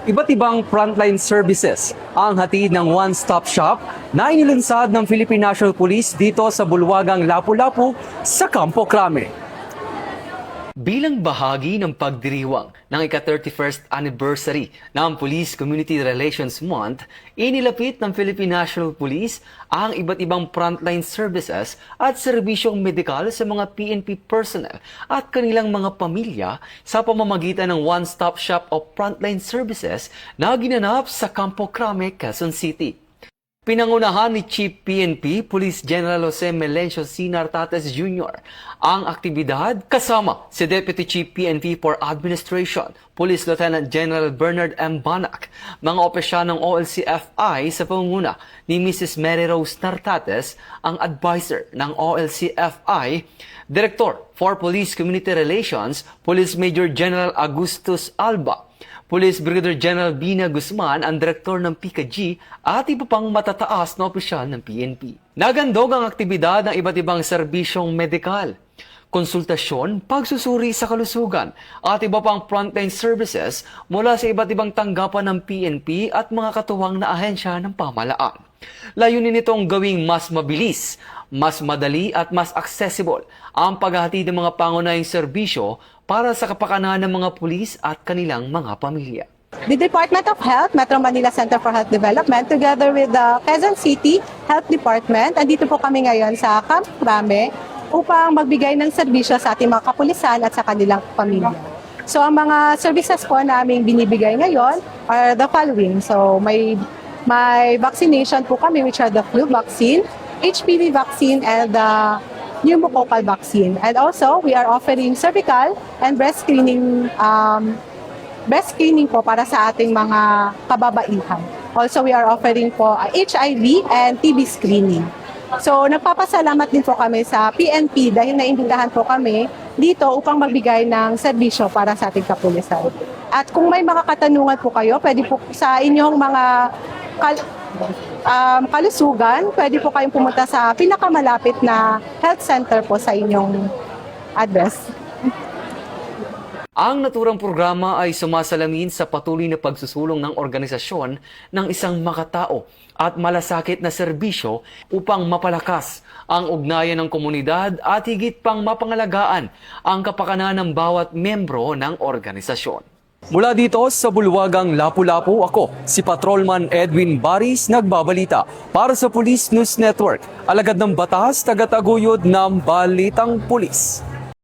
Iba't ibang frontline services ang hatid ng one-stop shop na inilunsad ng Philippine National Police dito sa bulwagang Lapu-Lapu sa Campo Crame. Bilang bahagi ng pagdiriwang ng ika-31st anniversary ng Police Community Relations Month, inilapit ng Philippine National Police ang iba't ibang frontline services at serbisyong medikal sa mga PNP personnel at kanilang mga pamilya sa pamamagitan ng one-stop shop of frontline services na ginanap sa Campo Crame, Quezon City. Pinangunahan ni Chief PNP Police General Jose Melencio C. Nartates Jr. ang aktibidad kasama si Deputy Chief PNP for Administration, Police Lieutenant General Bernard M. Banac, mga opisyal ng OLC-FI sa pangunguna ni Mrs. Mary Rose Nartates, ang advisor ng OLC-FI, Director for Police Community Relations, Police Major General Augustus Alba, Police Brigadier General Bina Guzman, ang direktor ng PICA-G at iba pang matataas na opisyal ng PNP. Nagandog ang aktibidad ng iba't ibang serbisyong medikal, konsultasyon, pagsusuri sa kalusugan at iba pang frontline services mula sa iba't ibang tanggapan ng PNP at mga katuwang na ahensya ng pamahalaan. Layunin nitong gawing mas mabilis, mas madali at mas accessible ang paghahatid ng mga pangunahing serbisyo para sa kapakanan ng mga pulis at kanilang mga pamilya. The Department of Health, Metro Manila Center for Health Development, together with the Quezon City Health Department, andito po kami ngayon sa Campo Crame upang magbigay ng serbisyo sa ating mga kapulisan at sa kanilang pamilya. So ang mga services po namin binibigay ngayon are the following. So may vaccination po kami, which are the flu vaccine, HPV vaccine, and the pneumococcal vaccine. And also, we are offering cervical and breast screening po para sa ating mga kababaihan. Also, we are offering po HIV and TB screening. So, nagpapasalamat din po kami sa PNP dahil naimbitahan po kami dito upang magbigay ng serbisyo para sa ating kapulisan. At kung may mga katanungan po kayo, pwede po sa inyong mga kalusugan, pwede po kayong pumunta sa pinakamalapit na health center po sa inyong address. Ang naturang programa ay sumasalamin sa patuloy na pagsusulong ng organisasyon ng isang makatao at malasakit na serbisyo upang mapalakas ang ugnayan ng komunidad at higit pang mapangalagaan ang kapakanan ng bawat membro ng organisasyon. Mula dito sa bulwagang Lapu-Lapu, ako si Patrolman Edwin Baris nagbabalita para sa Police News Network, alagad ng batas, tagataguyod ng Balitang Pulis.